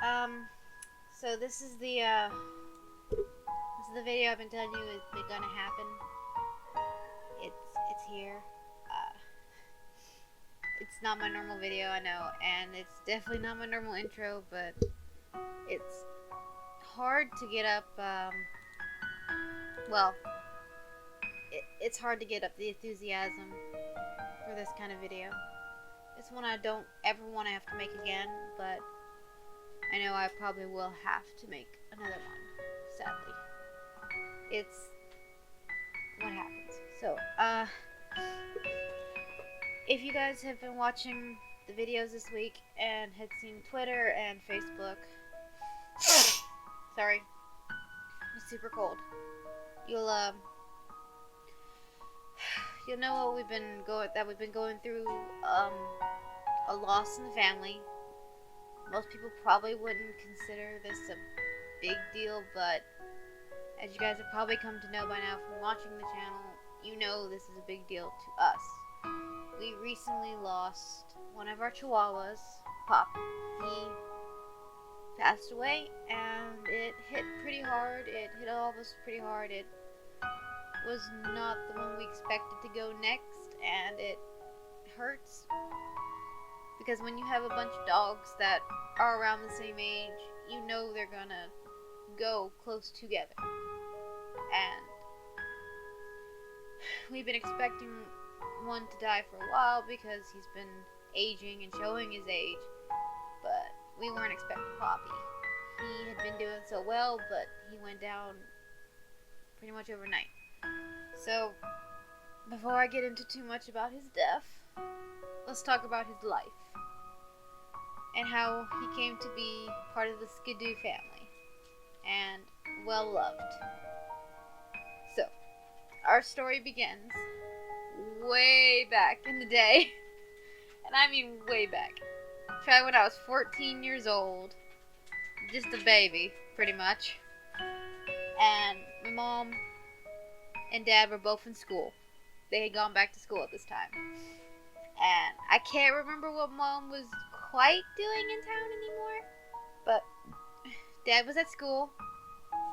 Um, so this is the video I've been telling you is gonna happen. It's here. Uh, it's not my normal video, I know, and it's definitely not my normal intro, but it's hard to get up. Well, it's hard to get up the enthusiasm for this kind of video. It's one I don't ever want to have to make again, but I know I probably will have to make another one, sadly. It's what happens. So, if you guys have been watching the videos this week and had seen Twitter and Facebook, sorry, it's super cold. You'll you'll know what we've been going through a loss in the family. Most people probably wouldn't consider this a big deal, but as you guys have probably come to know by now from watching the channel, you know this is a big deal to us. We recently lost one of our chihuahuas, Pop. He passed away, and it hit pretty hard. It hit all of us pretty hard. It was not the one we expected to go next, and it hurts because when you have a bunch of dogs that are around the same age, you know they're gonna go close together. And we've been expecting one to die for a while because he's been aging and showing his age, but we weren't expecting Poppy. He had been doing so well, but he went down pretty much overnight. So, before I get into too much about his death, let's talk about his life and how he came to be part of the Skidoo family and well loved. So, our story begins way back in the day, and I mean way back. Probably when I was 14 years old, just a baby, pretty much. And my mom and dad were both in school. They had gone back to school at this time. And I can't remember what mom was quite doing in town anymore, but dad was at school.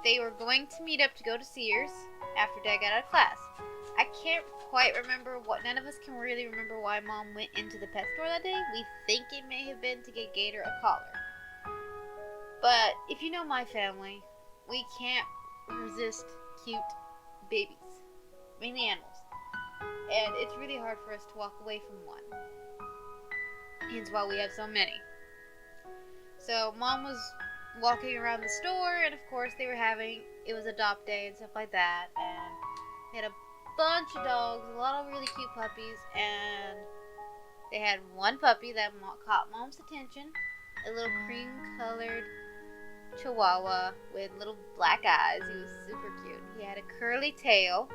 They were going to meet up to go to Sears after dad got out of class. I can't quite remember none of us can really remember why mom went into the pet store that day. We think it may have been to get Gator a collar. But if you know my family, we can't resist cute babies, mainly animals. And it's really hard for us to walk away from one. Hence why we have so many. So mom was walking around the store, and of course it was adopt day and stuff like that, and they had a bunch of dogs, a lot of really cute puppies, and they had one puppy that caught mom's attention, a little cream colored chihuahua with little black eyes. He was super cute. He had a curly tail,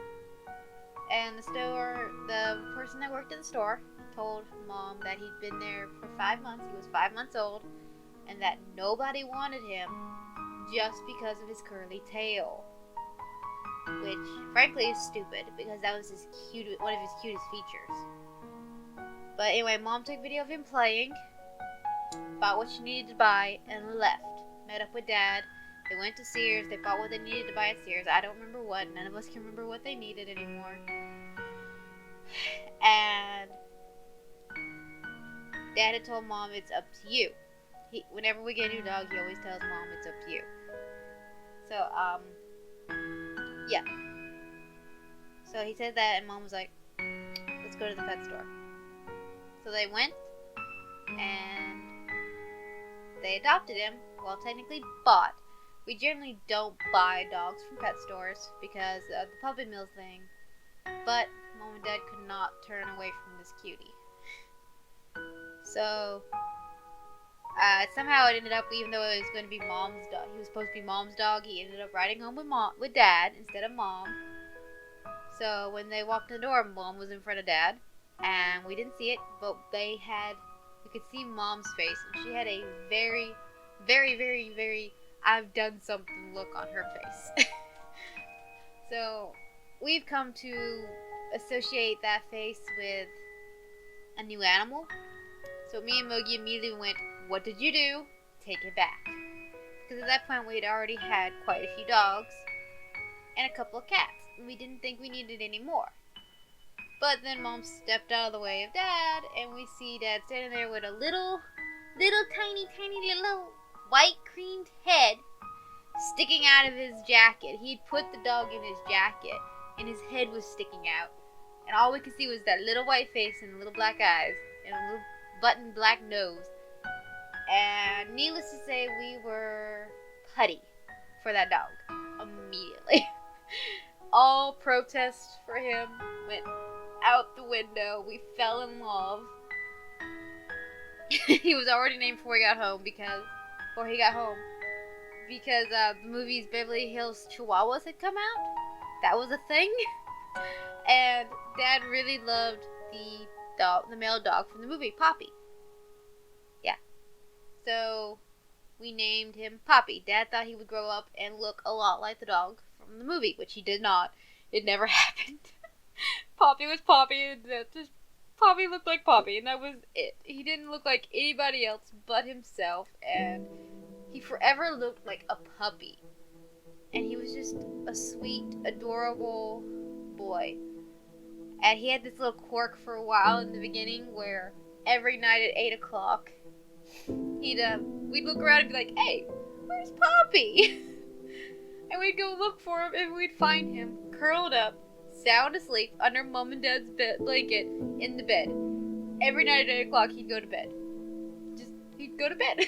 and the person that worked at the store told mom that he'd been there for 5 months. He was 5 months old, and that nobody wanted him just because of his curly tail. Which, frankly, is stupid, because that was one of his cutest features. But anyway, mom took video of him playing, bought what she needed to buy, and left. Met up with dad. They went to Sears. They bought what they needed to buy at Sears. I don't remember what. None of us can remember what they needed anymore. And dad had told mom, it's up to you. Whenever we get a new dog, he always tells mom, it's up to you. So, yeah. So he said that, and mom was like, let's go to the pet store. So they went, and they adopted him. Well, technically bought. We generally don't buy dogs from pet stores because of the puppy mill thing. But mom and dad could not turn away from this cutie. So somehow it ended up, even though it was going to be mom's dog, he was supposed to be mom's dog, he ended up riding home with dad instead of mom. So when they walked in the door, mom was in front of dad, and we didn't see it, but we could see mom's face, and she had a very, very, very, very I've done something look on her face. So we've come to associate that face with a new animal. So me and Mogi immediately went, what did you do? take it back. Because at that point we had already had quite a few dogs and a couple of cats. And we didn't think we needed any more. But then Mom stepped out of the way of Dad, and we see Dad standing there with a little tiny little white creamed head sticking out of his jacket. He'd put the dog in his jacket, and his head was sticking out. And all we could see was that little white face and little black eyes and a little button black nose. And needless to say, we were putty for that dog immediately. All protests for him went out the window. We fell in love. He was already named before he got home because the movies Beverly Hills Chihuahuas had come out. That was a thing. And Dad really loved the male dog from the movie, Poppy. Yeah. So we named him Poppy. Dad thought he would grow up and look a lot like the dog from the movie, which he did not. It never happened. Poppy was Poppy, and Poppy looked like Poppy, and that was it. He didn't look like anybody else but himself, and he forever looked like a puppy. And he was just a sweet, adorable boy. And he had this little quirk for a while in the beginning where every night at 8 o'clock, we'd look around and be like, "Hey, where's Poppy?" And we'd go look for him, and we'd find him curled up, sound asleep, under Mom and Dad's blanket in the bed. Every night at 8 o'clock, he'd go to bed. He'd go to bed.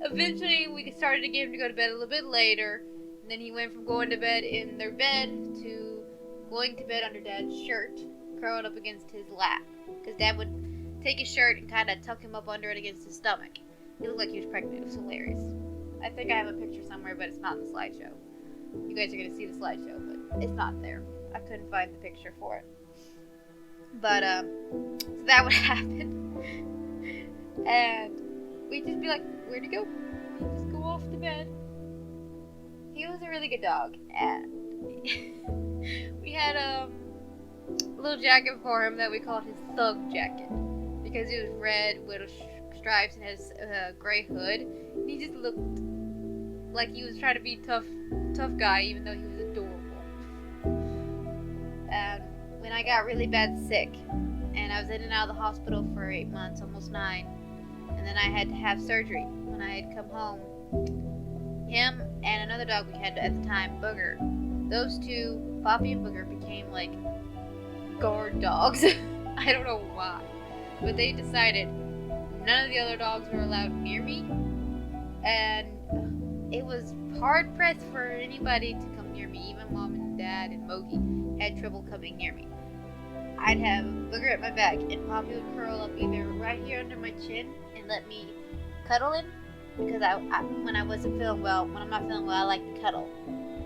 Eventually, we started to get him to go to bed a little bit later. And then he went from going to bed in their bed to going to bed under Dad's shirt, curled up against his lap. Because Dad would take his shirt and kind of tuck him up under it against his stomach. He looked like he was pregnant. It was hilarious. I think I have a picture somewhere, but it's not in the slideshow. You guys are going to see the slideshow, but it's not there. I couldn't find the picture for it. But, so that would happen. And we'd just be like, where'd he go? He'd just go off to bed. He was a really good dog. And we had a little jacket for him that we called his thug jacket. Because it was red with stripes and has a gray hood. And he just looked like he was trying to be tough guy, even though he was adorable. And when I got really bad sick, and I was in and out of the hospital for 8 months, almost 9, and then I had to have surgery when I had come home, him and another dog we had at the time, Booger, those two, Poppy and Booger, became like guard dogs. I don't know why, but they decided none of the other dogs were allowed near me, and it was hard pressed for anybody to come near me. Even Mom and Dad and Mogi had trouble coming near me. I'd have Booger at my back, and Poppy would curl up either right here under my chin and let me cuddle him, because when I wasn't feeling well, when I'm not feeling well, I like to cuddle.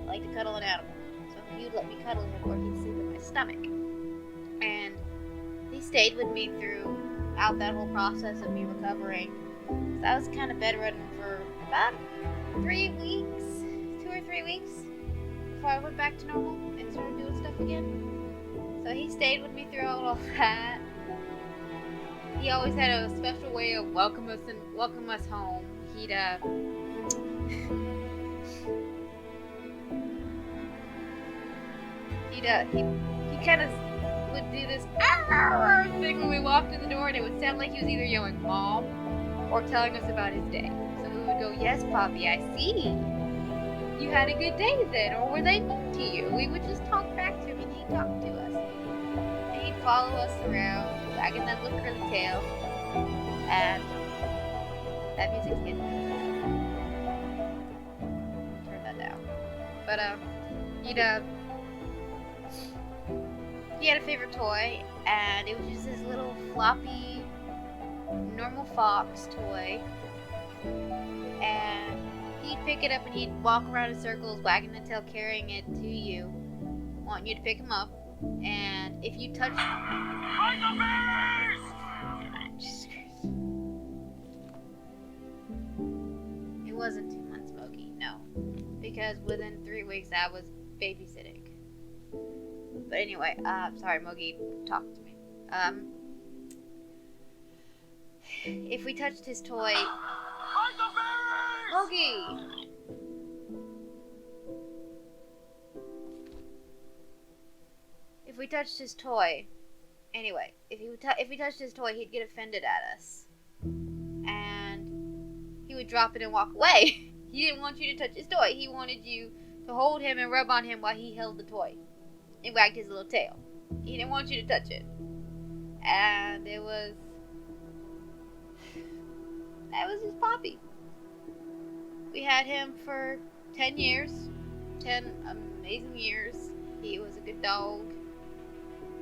I like to cuddle an animal. So he would let me cuddle him, or he'd sleep in my stomach. And he stayed with me throughout that whole process of me recovering. So I was kind of bedridden for about 3 weeks, 2 or 3 weeks, before I went back to normal and started doing stuff again. So he stayed with me throughout all that. He always had a special way of welcome us home. He kind of would do this thing when we walked in the door, and it would sound like he was either yelling "Mom" or telling us about his day. So we would go, "Yes, Poppy, I see. You had a good day then," or "Were they mean to you?" We would just talk back to him, and he'd talk to us. And he'd follow us around, wagging that little curly tail. And that music's getting turn that down. But he had a favorite toy, and it was just this little floppy normal fox toy. And he'd pick it up and he'd walk around in circles, wagging the tail, carrying it to you, wanting you to pick him up. And if you touch it wasn't 2 months, Smokey, no. Because within 3 weeks I was babysitting. But anyway, sorry, Mogi, talk to me. If we touched his toy, doggy! If we touched his toy... Anyway, if he touched his toy, he'd get offended at us. And he would drop it and walk away. He didn't want you to touch his toy. He wanted you to hold him and rub on him while he held the toy. And wagged his little tail. He didn't want you to touch it. And it was... That was his Poppy. We had him for 10 years. 10 amazing years. He was a good dog.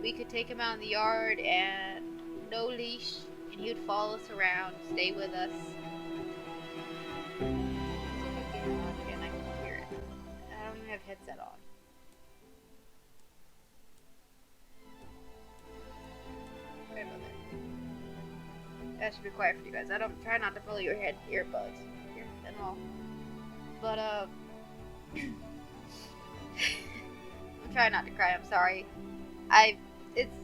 We could take him out in the yard and no leash, and he would follow us around, stay with us. See if I can get him on again. I can hear it. I don't even have headset on. Sorry about that. That should be quiet for you guys. I don't try not to follow your earbuds and all. But I'm trying not to cry. I'm sorry. It's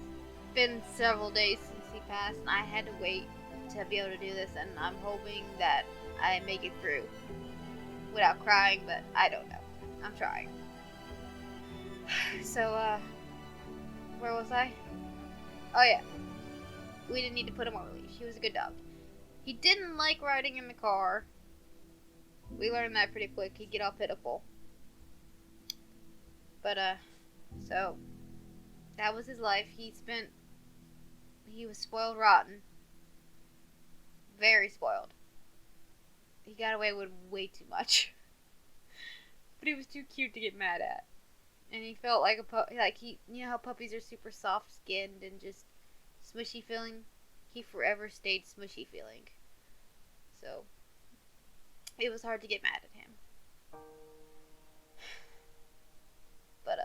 been several days since he passed, and I had to wait to be able to do this, and I'm hoping that I make it through without crying, but I don't know. I'm trying. So, where was I? Oh yeah. We didn't need to put him on a leash. He was a good dog. He didn't like riding in the car. We learned that pretty quick. He'd get all pitiful. But, so... That was his life. He was spoiled rotten. Very spoiled. He got away with way too much. But he was too cute to get mad at. And he felt like you know how puppies are super soft skinned and just smushy feeling? He forever stayed smushy feeling. So, it was hard to get mad at him. But,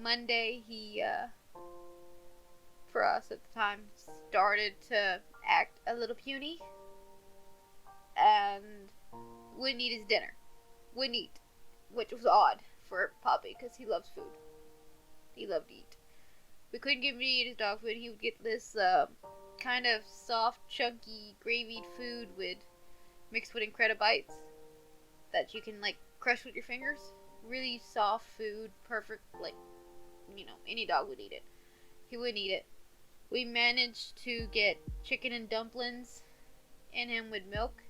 Monday, he, for us at the time, started to act a little puny and wouldn't eat his dinner. Wouldn't eat, which was odd for Poppy because he loves food. He loved to eat. We couldn't get him to eat his dog food. He would get this kind of soft, chunky, gravied food mixed with Incredibites that you can like crush with your fingers. Really soft food, perfect, like, you know, any dog would eat it. He wouldn't eat it. We managed to get chicken and dumplings in him with milk.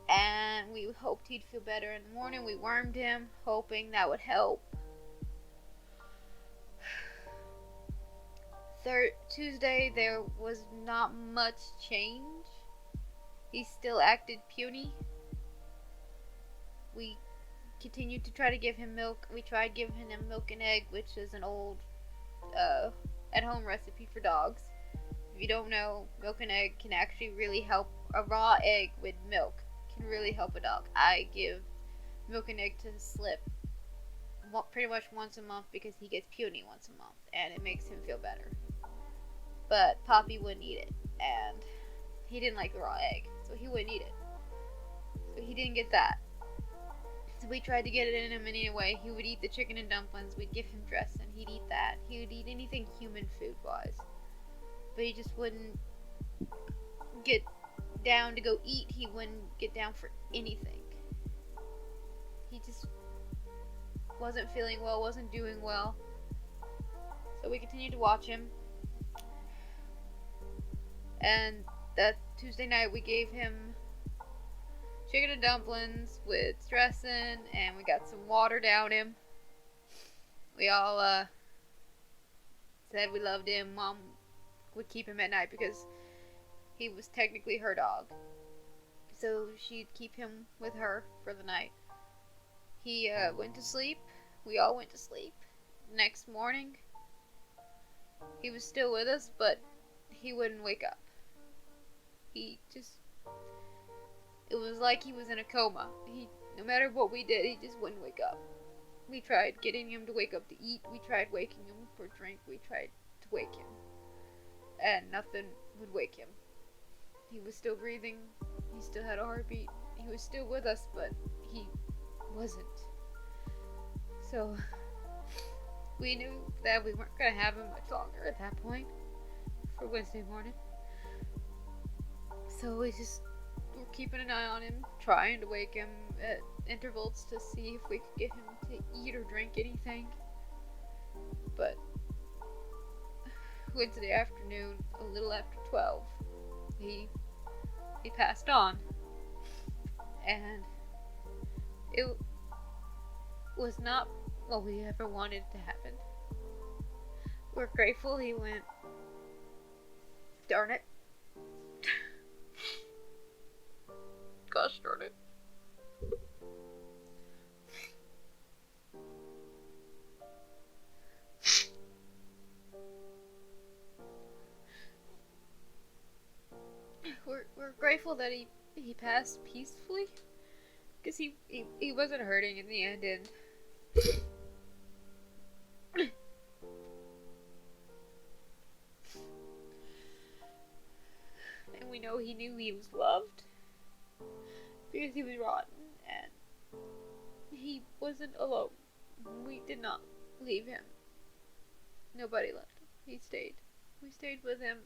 And we hoped he'd feel better in the morning. We wormed him, hoping that would help. Tuesday, there was not much change. He still acted puny. We continued to try to give him milk. We tried giving him milk and egg, which is an old at-home recipe for dogs. If you don't know, milk and egg can actually really help. A raw egg with milk can really help a dog. I give milk and egg to Slip pretty much once a month because he gets puny once a month, and it makes him feel better. But Poppy wouldn't eat it, and he didn't like the raw egg, so he wouldn't eat it. So he didn't get that. So we tried to get it in him anyway. He would eat the chicken and dumplings. We'd give him dressing. He'd eat that. He would eat anything human food-wise. But he just wouldn't get down to go eat. He wouldn't get down for anything. He just wasn't feeling well, wasn't doing well. So we continued to watch him. And that Tuesday night we gave him chicken and dumplings with dressing, and we got some water down him. We all said we loved him. Mom would keep him at night because he was technically her dog. So she'd keep him with her for the night. He went to sleep. We all went to sleep. Next morning, he was still with us, but he wouldn't wake up. It was like he was in a coma. No matter what we did, he just wouldn't wake up. We tried getting him to wake up to eat. We tried waking him for a drink. We tried to wake him. And nothing would wake him. He was still breathing. He still had a heartbeat. He was still with us, but he wasn't. So, we knew that we weren't going to have him much longer at that point for Wednesday morning. So we just were keeping an eye on him, trying to wake him at intervals to see if we could get him to eat or drink anything. But Wednesday afternoon, a little after 12, he passed on. And it was not what we ever wanted to happen. We're grateful he went. Darn it. Gosh darn it. We're grateful that he passed peacefully, because he wasn't hurting in the end, and we know he knew he was loved because he was rotten, and he wasn't alone. We did not leave him. Nobody left him. He stayed. We stayed with him,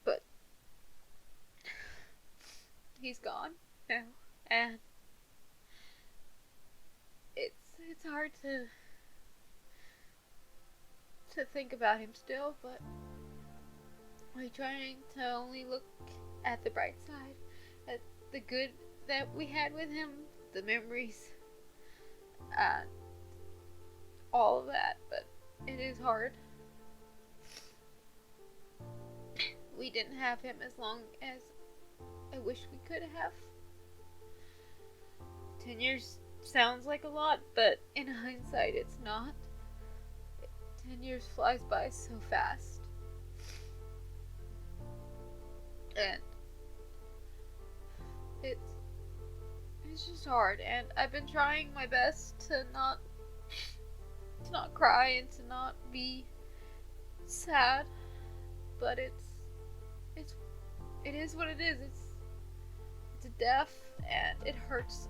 but he's gone now, and it's hard to think about him still, but we're trying to only look at the bright side, at the good that we had with him, the memories, and all of that, but it is hard. We didn't have him as long as I wish we could have. 10 years sounds like a lot, but in hindsight it's not. 10 years flies by so fast. And it's just hard, and I've been trying my best to not cry and to not be sad, but it is what it is. It's a death, and it hurts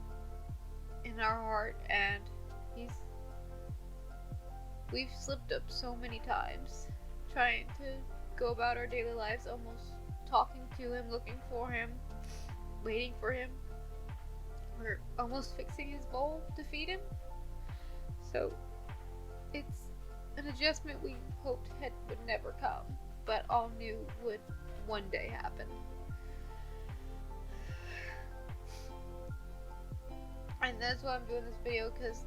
in our heart, and we've slipped up so many times trying to go about our daily lives, almost talking to him, looking for him, waiting for him. We're almost fixing his bowl to feed him. So it's an adjustment we hoped would never come, but all knew would one day happen. And that's why I'm doing this video, because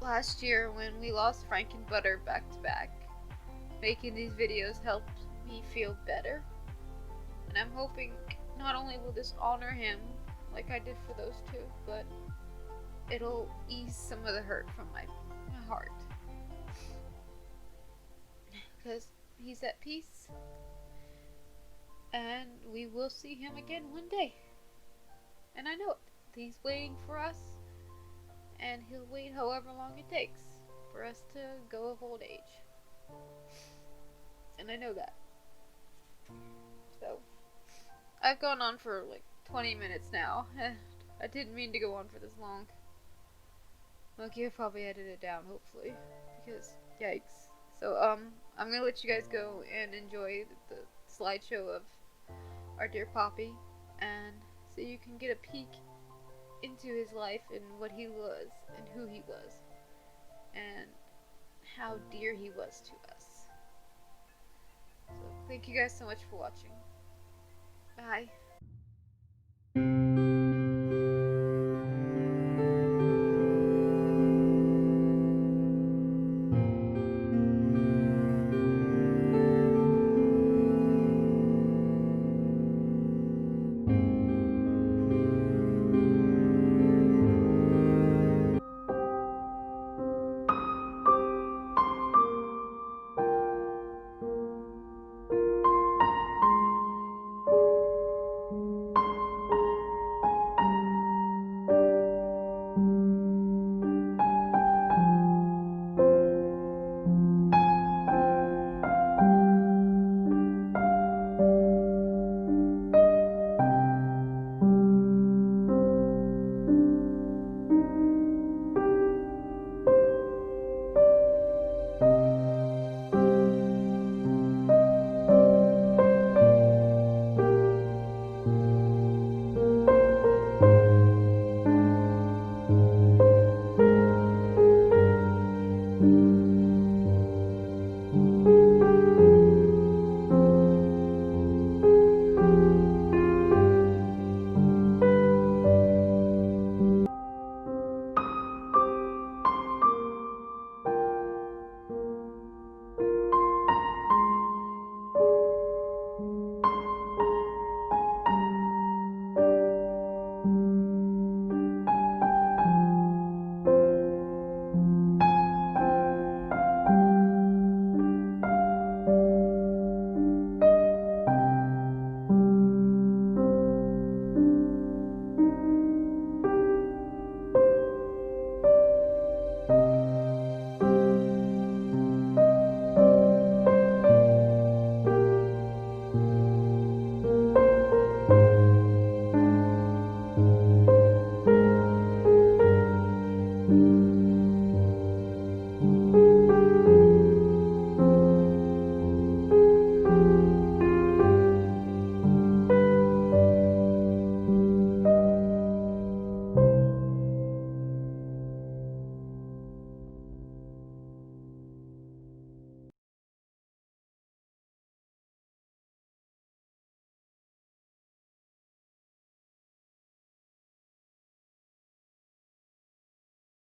last year when we lost Frank and Butter back to back, making these videos helped me feel better. And I'm hoping not only will this honor him like I did for those two, but it'll ease some of the hurt from my heart. Because he's at peace, and we will see him again one day. And I know it. He's waiting for us, and he'll wait however long it takes for us to go of old age. And I know that. So, I've gone on for like 20 minutes now. I didn't mean to go on for this long. Loki will probably edit it down, hopefully, because yikes. So, I'm gonna let you guys go and enjoy the slideshow of our dear Poppy, and so you can get a peek into his life and what he was and who he was and how dear he was to us. So thank you guys so much for watching. Bye.